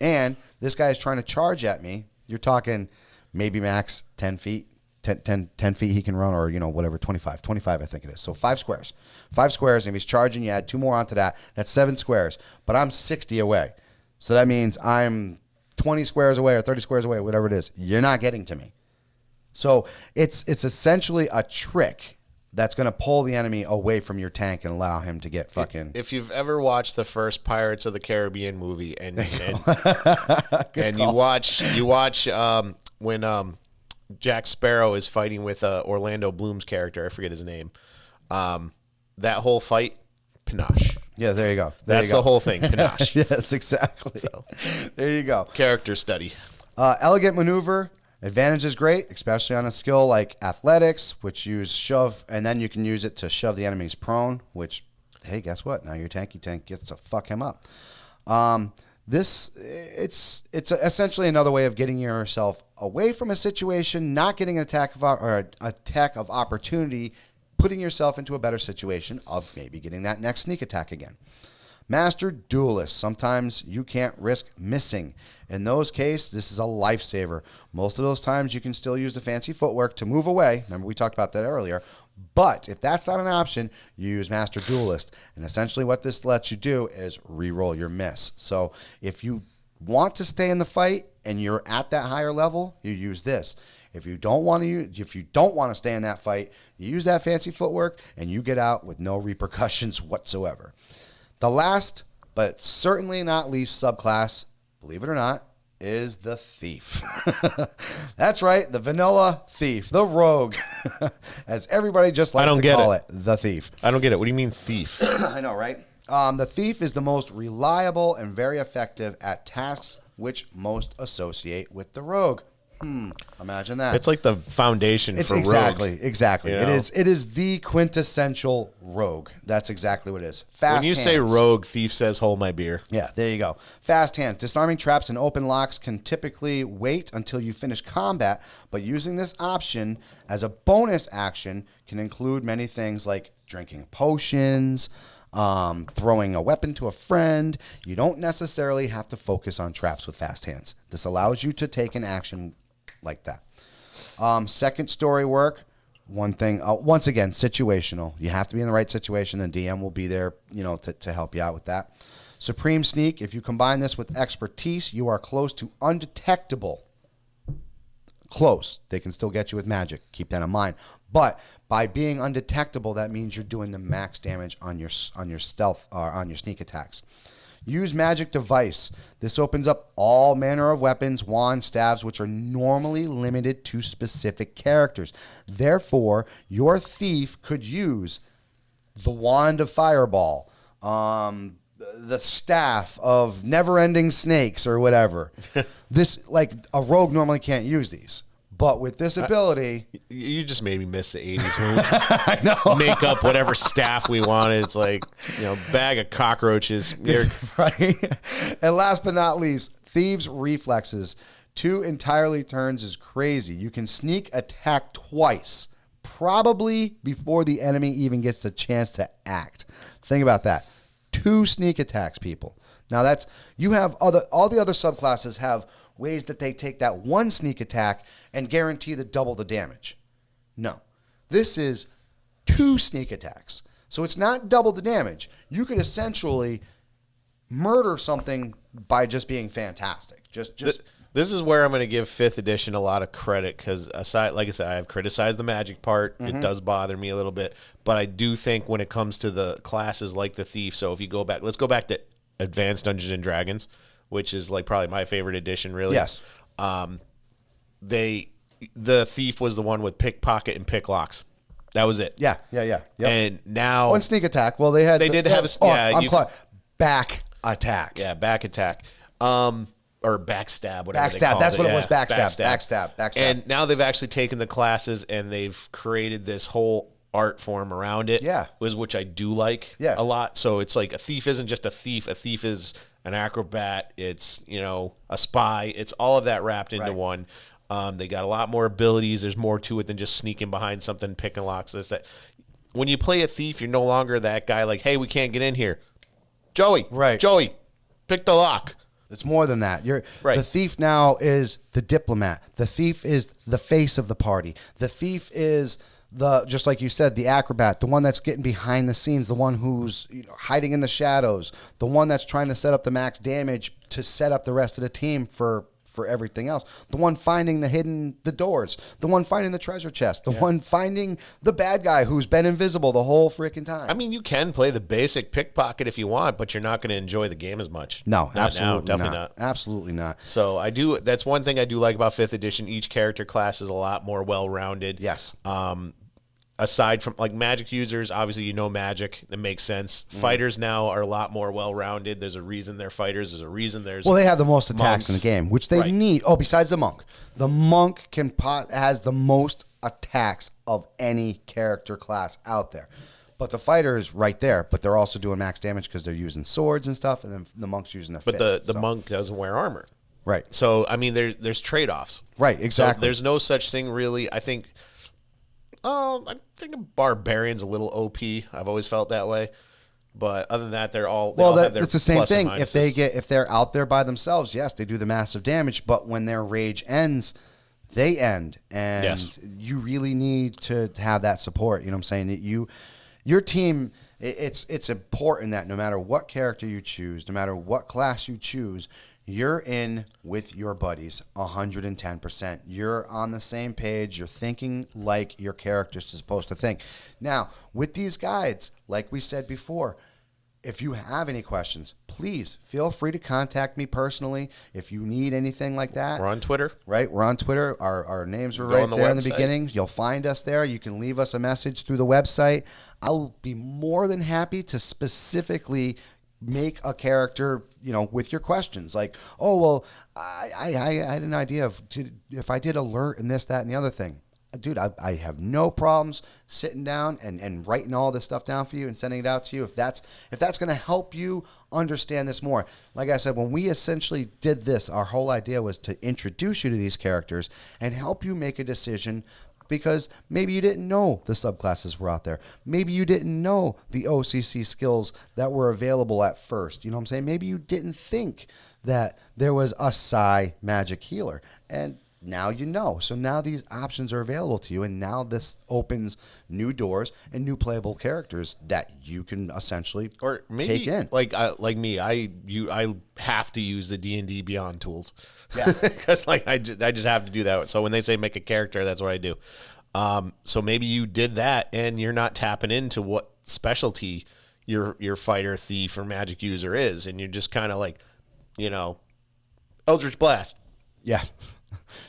And this guy is trying to charge at me. You're talking maybe max 10 feet. 10 feet he can run, or whatever, 25 I think it is. So 5 squares. 5 squares, and if he's charging, you add 2 more onto that. That's 7 squares. But I'm 60 away. So that means I'm 20 squares away or 30 squares away, whatever it is. You're not getting to me. So it's essentially a trick that's going to pull the enemy away from your tank and allow him to get fucking... If you've ever watched the first Pirates of the Caribbean movie and you watch when Jack Sparrow is fighting with Orlando Bloom's character, I forget his name, that whole fight, panache. Yeah, there you go. That's the whole thing, panache. Yes, exactly. So, there you go. Character study. Elegant maneuver. Advantage is great, especially on a skill like athletics, which use shove, and then you can use it to shove the enemies prone, which, hey, guess what? Now your tanky tank gets to fuck him up. It's essentially another way of getting yourself away from a situation, not getting an attack of opportunity, putting yourself into a better situation of maybe getting that next sneak attack again. Master Duelist. Sometimes you can't risk missing. In those cases, this is a lifesaver. Most of those times you can still use the fancy footwork to move away. Remember, we talked about that earlier. But if that's not an option, you use Master Duelist. And essentially what this lets you do is re-roll your miss. So if you want to stay in the fight and you're at that higher level, you use this. If you don't want to stay in that fight, you use that fancy footwork and you get out with no repercussions whatsoever. The last, but certainly not least subclass, believe it or not, is the Thief. That's right, the vanilla Thief, the Rogue, as everybody just likes to call it, the Thief. I don't get it. What do you mean Thief? I know, right? The Thief is the most reliable and very effective at tasks which most associate with the Rogue. Imagine that. It's like the foundation for exactly, rogue. Exactly. You It know? is the quintessential rogue. That's exactly what it is. Fast When you say rogue, Thief says hold my beer. Yeah, there you go. Fast hands. Disarming traps and open locks can typically wait until you finish combat, but using this option as a bonus action can include many things like drinking potions, throwing a weapon to a friend. You don't necessarily have to focus on traps with fast hands. This allows you to take an action like that. Second story work. one thing, once again, situational. You have to be in the right situation, and DM will be there, to help you out with that. Supreme Sneak, if you combine this with expertise, you are close to undetectable. Close. They can still get you with magic. Keep that in mind. But by being undetectable, that means you're doing the max damage on your stealth or on your sneak attacks. Use Magic Device. This opens up all manner of weapons, wands, staves, which are normally limited to specific characters. Therefore, your thief could use the Wand of Fireball, the Staff of Never-Ending Snakes, or whatever. This, like, a rogue normally can't use these. But with this ability... You just made me miss the 80s when we just I know. Make up whatever staff we wanted. It's like, bag of cockroaches. Right? And last but not least, Thieves Reflexes. 2 entirely turns is crazy. You can sneak attack twice, probably before the enemy even gets the chance to act. Think about that. 2 sneak attacks, people. Now that's... You have all the other subclasses have ways that they take that 1 sneak attack and guarantee the double the damage. No. This is 2 sneak attacks. So it's not double the damage. You could essentially murder something by just being fantastic. Just This is where I'm going to give 5th edition a lot of credit because, aside, like I said, I've criticized the magic part. Mm-hmm. It does bother me a little bit. But I do think when it comes to the classes like the Thief, so if you go back, let's go back to Advanced Dungeons and Dragons, which is like probably my favorite edition, really. Yes. The Thief was the one with pickpocket and pick locks. That was it. Yeah. Yep. And now... One sneak attack. Well, they did have a... back attack. Yeah, back attack. Or backstab, whatever they call that's it. What it was, backstab. And now they've actually taken the classes and they've created this whole art form around it. Yeah. Which I do like a lot. So it's like a thief isn't just a thief. A thief is an acrobat. It's, a spy. It's all of that wrapped into one. They got a lot more abilities. There's more to it than just sneaking behind something, picking locks. That. When you play a thief, you're no longer that guy like, hey, we can't get in here. Joey, pick the lock. It's more than that. Right. The thief now is the diplomat. The thief is the face of the party. The thief is just like you said, the acrobat, the one that's getting behind the scenes, the one who's hiding in the shadows, the one that's trying to set up the max damage to set up the rest of the team for everything else, the one finding the doors, the one finding the treasure chest, the one finding the bad guy who's been invisible the whole freaking time. I mean, you can play the basic pickpocket if you want, but you're not going to enjoy the game as much. No, absolutely definitely not. Absolutely not. So that's one thing I do like about 5th edition. Each character class is a lot more well-rounded. Yes. Aside from like magic users, obviously magic. That makes sense. Fighters now are a lot more well-rounded. There's a reason they're fighters. There's a reason there's they have the most attacks monks in the game, which they need. Oh, besides the monk. The monk has the most attacks of any character class out there. But the fighter is right there, but they're also doing max damage because they're using swords and stuff, and then the monk's using their fists. But the monk doesn't wear armor. Right. So, I mean, there's trade-offs. Right, exactly. So there's no such thing really, I think a barbarian's a little OP. I've always felt that way. But other than that, they all have their it's the same thing. minuses. If they're out there by themselves, yes, they do the massive damage. But when their rage ends, they end, and you really need to have that support. You know what I'm saying? That your team. It's important that no matter what character you choose, no matter what class you choose, you're in with your buddies 110%. You're on the same page. You're thinking like your character's supposed to think. Now, with these guides, like we said before, if you have any questions, please feel free to contact me personally. If you need anything like that. We're on Twitter. Right, we're on Twitter. Our names were right there in the beginning. You'll find us there. You can leave us a message through the website. I'll be more than happy to specifically make a character, with your questions. Like, oh, well, I had an idea of if I did alert and this, that, and the other thing. Dude, I have no problems sitting down and writing all this stuff down for you and sending it out to you if that's going to help you understand this more. Like I said, when we essentially did this, our whole idea was to introduce you to these characters and help you make a decision because maybe you didn't know the subclasses were out there. Maybe you didn't know the OCC skills that were available at first. Maybe you didn't think that there was a Psi magic healer. And now you know. So now these options are available to you, and now this opens new doors and new playable characters that you can essentially or maybe take in. Like me, I have to use the D&D Beyond tools. Yeah, because I just have to do that. So when they say make a character, that's what I do. So maybe you did that, and you're not tapping into what specialty your fighter, thief, or magic user is, and you're just kind of like, Eldritch Blast. Yeah.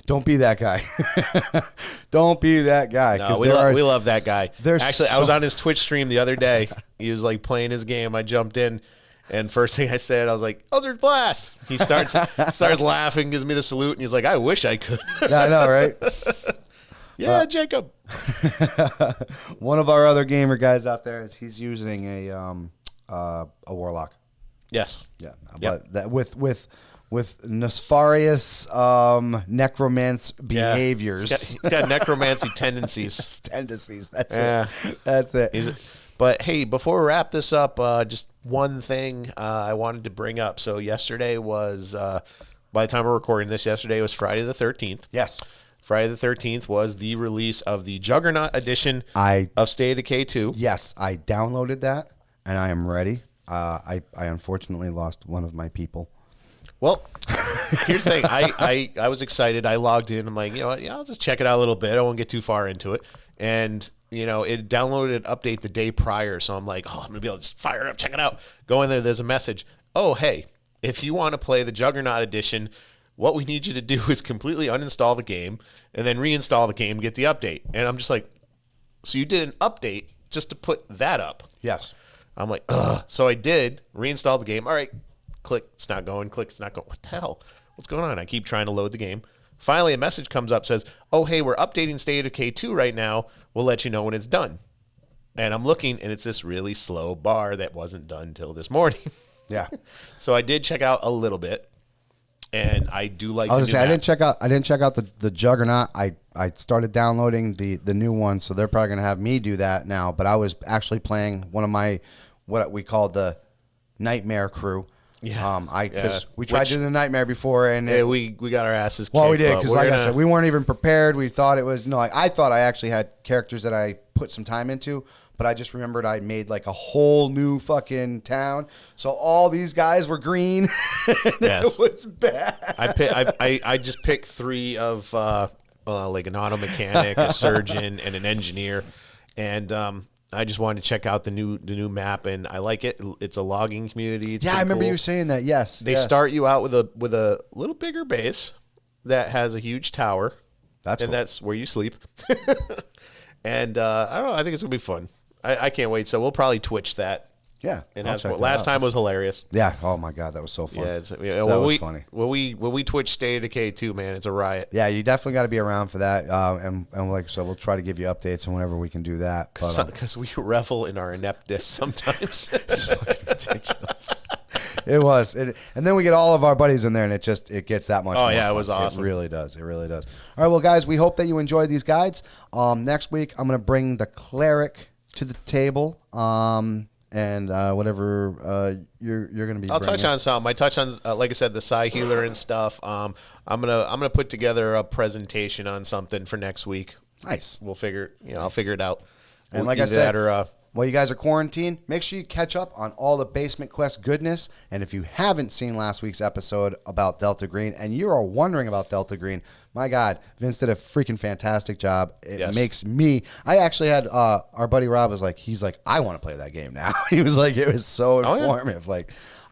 Don't be that guy. Don't be that guy. No, we love that guy. Actually, I was on his Twitch stream the other day. He was like playing his game. I jumped in, and first thing I said, I was like, Eldritch Blast. He starts laughing, gives me the salute, and he's like, I wish I could. Yeah, I know, right? Yeah, Jacob. One of our other gamer guys out there he's using a warlock. Yes. Yeah, but that with nefarious necromance behaviors. He's got necromancy tendencies. That's it. That's it. But hey, before we wrap this up, just one thing I wanted to bring up. So yesterday was, by the time we're recording this, yesterday was Friday the 13th. Yes. Friday the 13th was the release of the Juggernaut Edition of State of Decay 2. Yes, I downloaded that, and I am ready. I unfortunately lost one of my people. Well, here's the thing. I was excited. I logged in. I'm like, I'll just check it out a little bit. I won't get too far into it. And, it downloaded an update the day prior. So I'm like, I'm going to be able to just fire it up, check it out. Go in there. There's a message. Oh, hey, if you want to play the Juggernaut Edition, what we need you to do is completely uninstall the game and then reinstall the game, get the update. And I'm just like, so you did an update just to put that up? Yes. I'm like, ugh. So I did reinstall the game. All right, click, it's not going. Click, it's not going. What the hell? What's going on? I keep trying to load the game. Finally, a message comes up, says, oh, hey, we're updating State of Decay 2 right now. We'll let you know when it's done. And I'm looking, and it's this really slow bar that wasn't done till this morning. Yeah. So I did check out a little bit. And I do like. I didn't check out the Juggernaut. I started downloading the new one, so they're probably gonna have me do that now. But I was actually playing one of my what we call the Nightmare crew. Yeah. Because we tried doing the Nightmare before, and we got our asses kicked. Well, we did because, like I said, we weren't even prepared. We thought it was I thought I actually had characters that I put some time into. But I just remembered I made like a whole new fucking town, so all these guys were green. Yes. It was bad. I just picked 3 of like an auto mechanic, a surgeon, and an engineer, and I just wanted to check out the new map, and I like it. It's a logging community. It's I remember cool. you saying that. Yes, they start you out with a little bigger base that has a huge tower. That's where you sleep. And I don't know. I think it's gonna be fun. I can't wait. So we'll probably Twitch that. Yeah. And last time was hilarious. Yeah. Oh my God, that was so fun. Yeah, that was funny. When we Twitch State of Decay 2, man, it's a riot. Yeah, you definitely got to be around for that. And we'll try to give you updates and whenever we can do that. Because we revel in our ineptness sometimes. It's fucking ridiculous. It was. And then we get all of our buddies in there, and it gets that much more yeah, fun. It was awesome. It really does. All right, well, guys, we hope that you enjoyed these guides. Next week, I'm going to bring the cleric to the table. And whatever you're going to be. I'll touch on some. I touch on, like I said, the Psi Healer and stuff. I'm gonna put together a presentation on something for next week. Nice. I'll figure it out. And like I said, while you guys are quarantined, make sure you catch up on all the Basement Quest goodness. And if you haven't seen last week's episode about Delta Green and you are wondering about Delta Green, my God, Vince did a freaking fantastic job. It makes me. I actually had our buddy Rob he's like, I want to play that game now. He was like, it was so informative.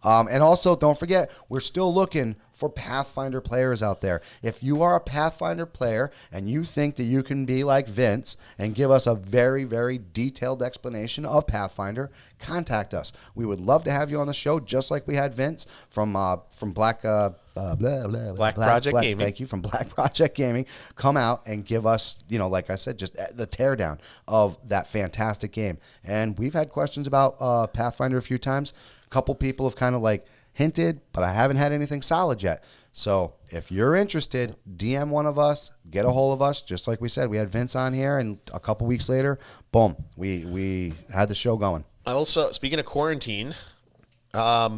And also, don't forget, we're still looking for Pathfinder players out there. If you are a Pathfinder player and you think that you can be like Vince and give us a very, very detailed explanation of Pathfinder, contact us. We would love to have you on the show, just like we had Vince from Black Project Gaming. Thank you, from Black Project Gaming. Come out and give us, like I said, just the teardown of that fantastic game. And we've had questions about Pathfinder a few times. A couple people have kind of hinted, but I haven't had anything solid yet. So if you're interested, DM one of us, get a hold of us. Just like we said, we had Vince on here, and a couple weeks later, boom, we had the show going. Also, speaking of quarantine,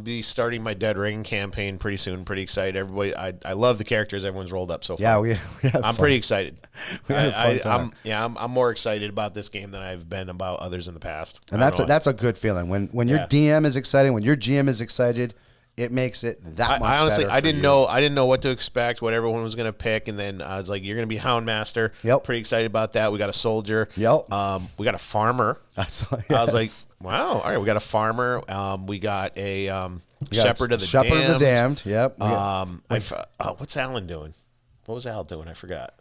Be starting my Dead Ring campaign pretty soon. Pretty excited. Everybody, I love the characters everyone's rolled up so far. Yeah, we had I'm fun. pretty excited. We had a fun time. I'm more excited about this game than I've been about others in the past. And that's a good feeling when your DM is excited, when your GM is excited. It makes it that much. I honestly, better I for didn't you. know. I didn't know what to expect. What everyone was going to pick, and then I was like, "You're going to be Houndmaster." Yep. Pretty excited about that. We got a soldier. Yep. We got a farmer. I was like, "Wow! All right, we got a farmer. We got a shepherd of the Shepherd damned. of the Damned. Yep. What's Alan doing? What was Al doing? I forgot.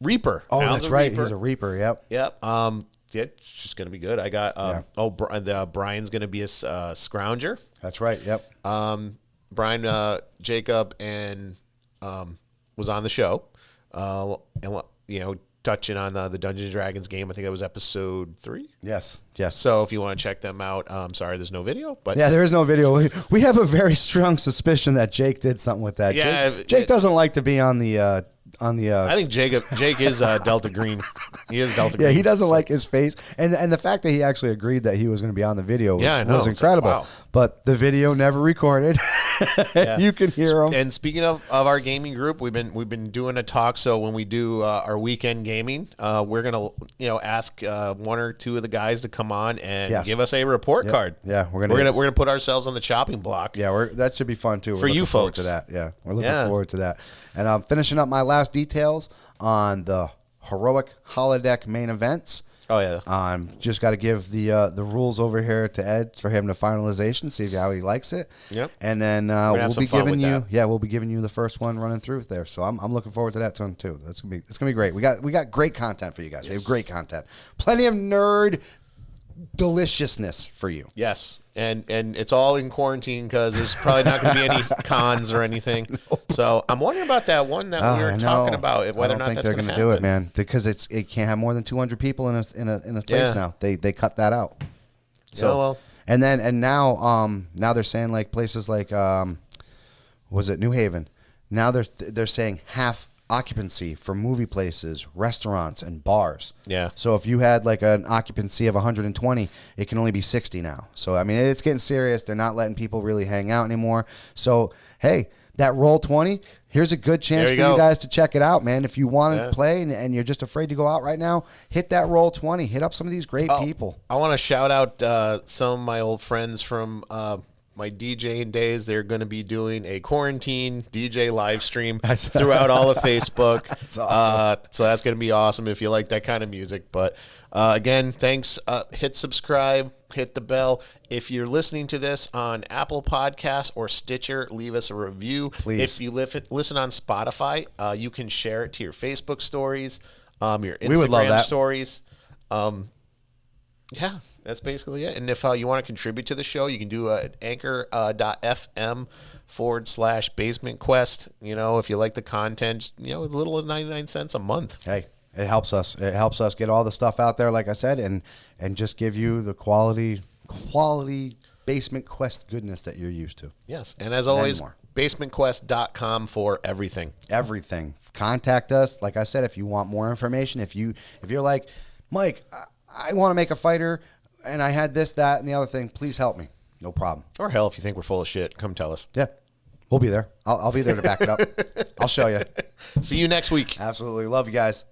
Reaper. Oh, Alan's that's right. Reaper. He's a Reaper. Yep. Yep. Yeah, it's just going to be good. I got. Brian's going to be a scrounger. That's right. Yep. Brian, Jacob, and was on the show, and touching on the Dungeons and Dragons game. I think that was episode 3. Yes. So if you want to check them out, sorry, there's no video, but Yeah, there is no video. We have a very strong suspicion that Jake did something with that. Yeah, Jake doesn't like to be on the. I think Jake is Delta Green. He is Delta Green. Yeah, he doesn't like his face, and the fact that he actually agreed that he was going to be on the video was incredible. Wow. But the video never recorded. Yeah. You can hear him. And speaking of our gaming group, we've been doing a talk. So when we do our weekend gaming, we're gonna ask one or two of the guys to come on and give us a report card. Yeah, we're gonna put ourselves on the chopping block. Yeah, that should be fun too. For you folks. To that. Yeah, we're looking forward to that. And I'm finishing up my last details on the heroic holodeck main events. Oh yeah. Just got to give the rules over here to Ed for him to finalization, see how he likes it. Yep. And then we'll be giving you the first one running through there. So I'm looking forward to that one too. It's gonna be great. We got great content for you guys. Yes. We have great content. Plenty of nerd deliciousness for you. Yes. And it's all in quarantine because there's probably not going to be any cons or anything. Nope. So I'm wondering about that one that we were talking about, whether or not that's going to do it, man. Because it can't have more than 200 people in a place now. They cut that out. So now they're saying like places like was it New Haven? Now they're saying half occupancy for movie places, restaurants, and bars. Yeah. So if you had like an occupancy of 120, it can only be 60 now. So I mean, it's getting serious. They're not letting people really hang out anymore. So hey, that Roll20, here's a good chance for you guys to check it out, man. If you want to play and you're just afraid to go out right now, hit that Roll20. Hit up some of these great people. I want to shout out some of my old friends from my DJing days. They're going to be doing a quarantine DJ live stream throughout all of Facebook. That's awesome. So that's going to be awesome if you like that kind of music. But again, thanks. Hit subscribe, hit the bell. If you're listening to this on Apple Podcasts or Stitcher, leave us a review. Please. If you listen on Spotify, you can share it to your Facebook stories, your Instagram stories. Yeah, that's basically it. And if you want to contribute to the show, you can do it at anchor.fm/Basement Quest. If you like the content, as little as 99 cents a month. Hey, it helps us. It helps us get all the stuff out there, like I said, and just give you the quality Basement Quest goodness that you're used to. Yes, and as always, basementquest.com for everything. Everything. Contact us. Like I said, if you want more information, if you're like, Mike, I want to make a fighter, and I had this, that, and the other thing. Please help me. No problem. Or hell, if you think we're full of shit, come tell us. Yeah, we'll be there. I'll be there to back it up. I'll show you. See you next week. Absolutely. Love you guys.